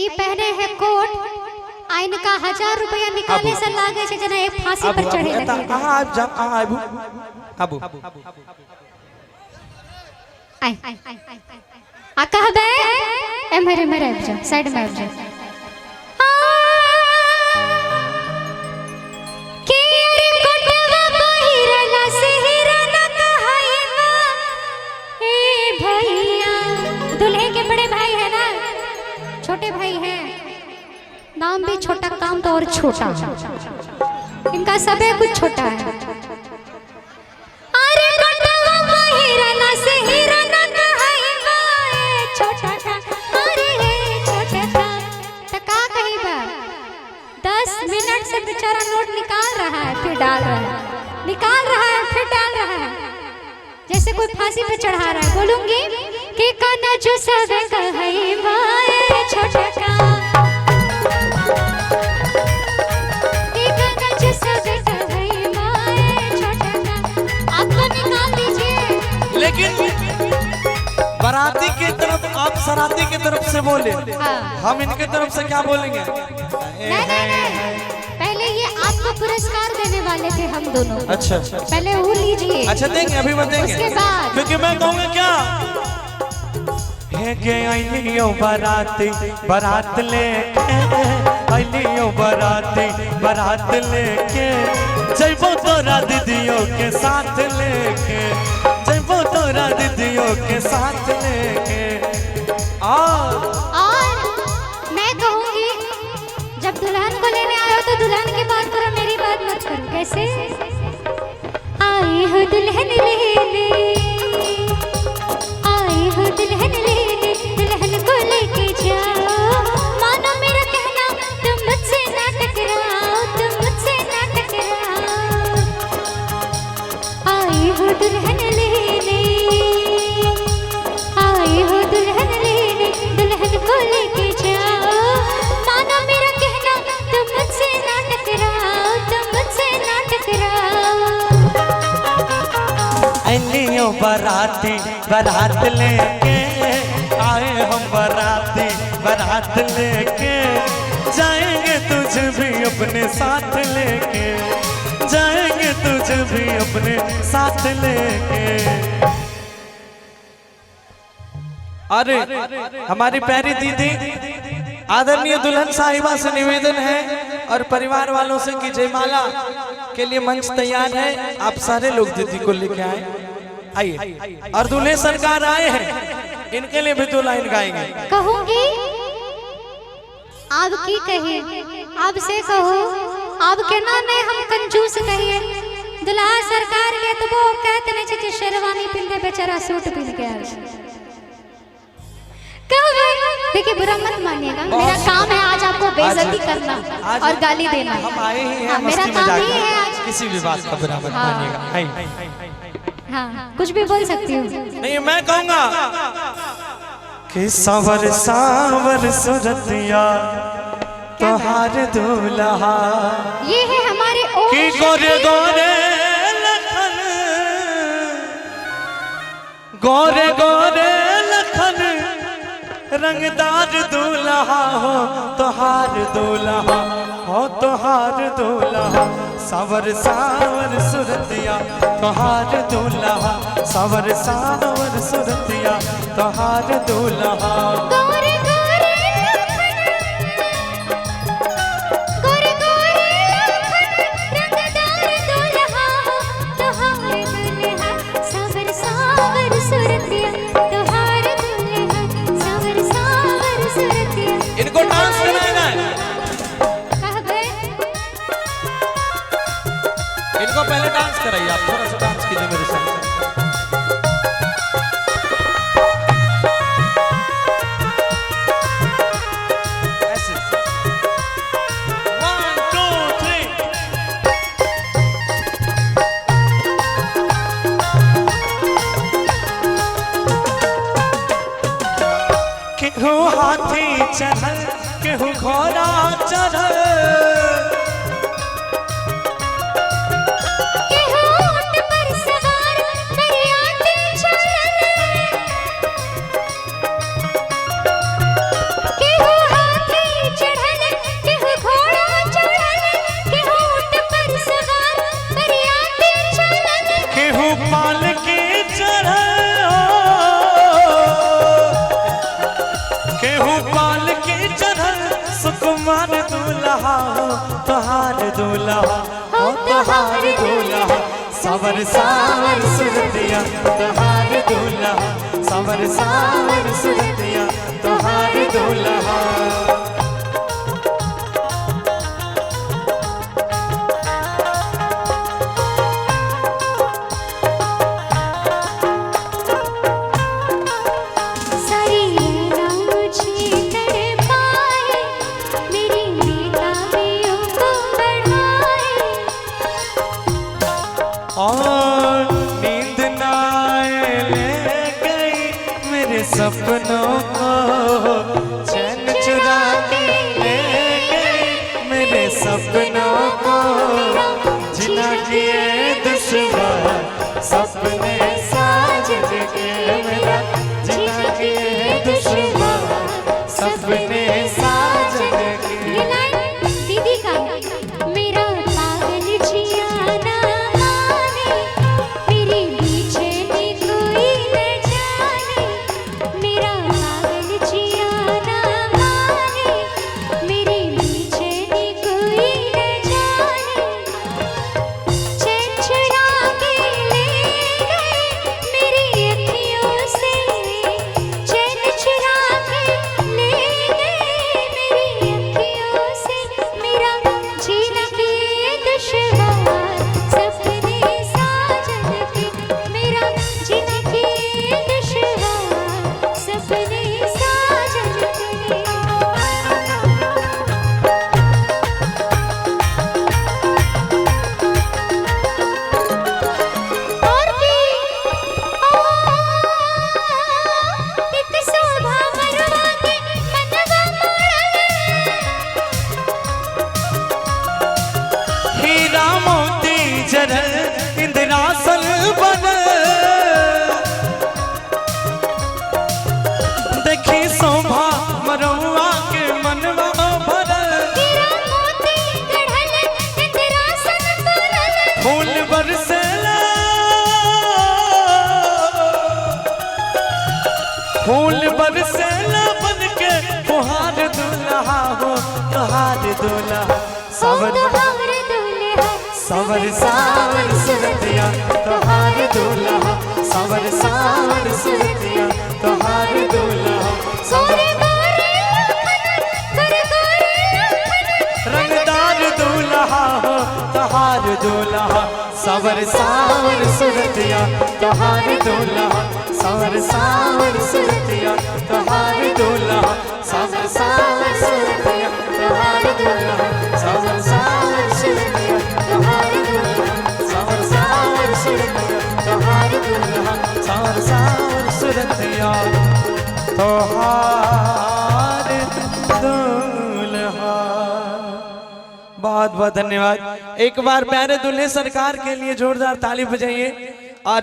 आई पहने हैं कोट आइन का 1000 रुपया निकाले से लागे से जना एक फांसी पर चढ़े लगे। आ कहबे ए मेरे अब जा साइड में अब जा के अरे कोटवा पहिरला सेहरा न कहाईवा ए भैया। दूल्हे के बड़े भाई है ना, छोटे भाई हैं, नाम भी छोटा काम तो और छोटा, इनका सबे कुछ छोटा है। अरे कोटवा पहिरला सेहरा न कहाईवा ए छोटा का, अरे छोटा का त का कहिबा। 10 मिनट से बेचारा नोट निकाल रहा है फिर डाल रहा है, निकाल रहा है फिर डाल रहा है, जैसे कोई फांसी पे चढ़ा रहा है। बोलूंगी कि काना जो सब कहईवा ए छोटा का, कि काना जो सब कहईवा ए छोटा का। आप तो निकाल दीजिए। लेकिन बाराती की तरफ आप सराती की तरफ से बोले, हम इनके तरफ से क्या बोलेंगे? नहीं, पहले ये आपको पुरस्कार देने वाले थे हम दोनों। अच्छा पहले वो लीजिए। अच्छा देंगे, अभी मत देंगे, उसके बाद क्योंकि मैं कहूँगा क्या है के आइलियो बाराती बारात लेके, आइलियो बाराती बारात लेके, जइबो तोरा दीदियों के साथ लेके, जइबो तोरा दीदियों के साथ लेके। और मैं कहूँगी जब दुल्हन को लेने आए हो तो दुल्हन की बात करो, मेरी बात मत करो। कैसे आई हो दुल्हन लेने, आई हो दुल्हन लेने, दुल्हन को लेके जाओ, मानो मेरा कहना तुम मुझसे ना टकराओ, तुम मुझसे ना टकराओ। आई हो दुल्हन लेने, आई हो दुल्हन लेने, दुल्हन को लेके जाओ, मानो मेरा कहना तुम मुझसे ना टकराओ, तुम मुझसे ना टकराओ। आइलियो बाराती बारात लेके, आए हम बाराती बारात लेके, जाएंगे तुझे भी अपने साथ लेके, जाएंगे तुझे भी अपने साथ लेके। अरे हमारी प्यारी दीदी आदरणीय दुल्हन साहिबा से निवेदन है और परिवार वालों से कि जयमाला के लिए मंच तैयार है, आप सारे लोग दीदी को लेके आइए। और दूल्हे सरकार आए हैं, इनके लिए भी 2 लाइन गाएंगे। कहूंगी आप की कहिए, आप से कहो, आप के ना नहीं हम कंजूस कहिए। दुल्हा सरकार के तो वो कहते नहीं चाहिए शेरवानी पिंदे बेचारा सूट पिन के आए। देखिए बुरा मत मानिएगा, मेरा काम है आज आपको बेइज्जती करना और गाली देना। हम आए ही हैं मेरा मस्ती काम मजाक ही है आज। किसी भी बात का बुरा मत मानिएगा। हाँ, कुछ भी बोल सकती हूँ। नहीं मैं कहूँगा कि सावर सावर सुरतिया तोहार दूल्हा, ये है हमारे कि गोरे गोरे लखन, गोरे गोरे लखन रंगदार दूल्हा हो तोहार दूल्हा, हो तोहार दूल्हा। सावर सावर सुरतिया तोहार दूल्हा, सावर सावर सुरतिया तोहार दूल्हा। गोरे गोरे लखन, गोरे गोरे लखन रंगदार दूल्हा हो तोहार दूल्हा, सावर सावर सुरतिया तोहार दूल्हा, सावर सावर सुरतिया। इनको डांस कराना है, इनको पहले डांस कराइए, आप थोड़ा सा डांस कीजिए मेरे साथ। ऐसे 1 2 3 केहू हाथी चढ़ल, केहू घोड़ा चढ़ल, केहू हाथी केहू पाल के चढ़ल सुकुमार दूल्हा तोहार दूल्हा हो तोहार दूल्हा सावर सावर सुरतिया तोहार दूल्हा सावर सावर सुरतिया तोहार दूल्हा और नींद ना ले गई मेरे सपनों को चैन चुरा के ले गई मेरे सपनों को जिना किए दुश्मन सपने साज के मेरा जिना किए दुश्मन सपने साज के। दीदी का मेरा पागल जिया ना माने मेरी बेचैनी कोई न जाने मेरा पागल जिया ना माने मेरी बेचैनी कोई न जाने चैन चुरा के ले गए मेरी अखियों से चैन चुरा के ले गए मेरी अखियों से मेरा जीना के दुश्वार सपने साजन के मेरा जीना के दुश्वार सपने साजन के। और भी एक शोभा मरवा के मनवा मोड़ल हीरा मोती जरल इंद्रासन बनल देखी शोभा मरवा के मनवा भरल हीरा मोती गढ़ल इंद्रासन बनल फूल बरसेला फूल बरसेला बन के फुहार दूल्हा हो तोहार दूल्हा सावर तोहार दूल्हा सावर सावर सुरतिया तोहार दूल्हा सावर सावर सुरतिया तोहार दूल्हा गोरे गोरे लखन रंगदार दूल्हा हो तोहार दूल्हा सावर सावर सुरतिया तोहार दूल्हा सावर सावर सुरतिया तोहार दूल्हा सावर सावर सुरतिया तोहार दूल्हा सावर सावर सुरतिया तोहार दूल्हा सावर सावर सुरतिया तोहार दूल्हा सावर सावर सुरतिया तोहार दूल्हा। बहुत बहुत धन्यवाद। एक बार प्यारे दूल्हे सरकार के लिए जोरदार ताली बजाइए। और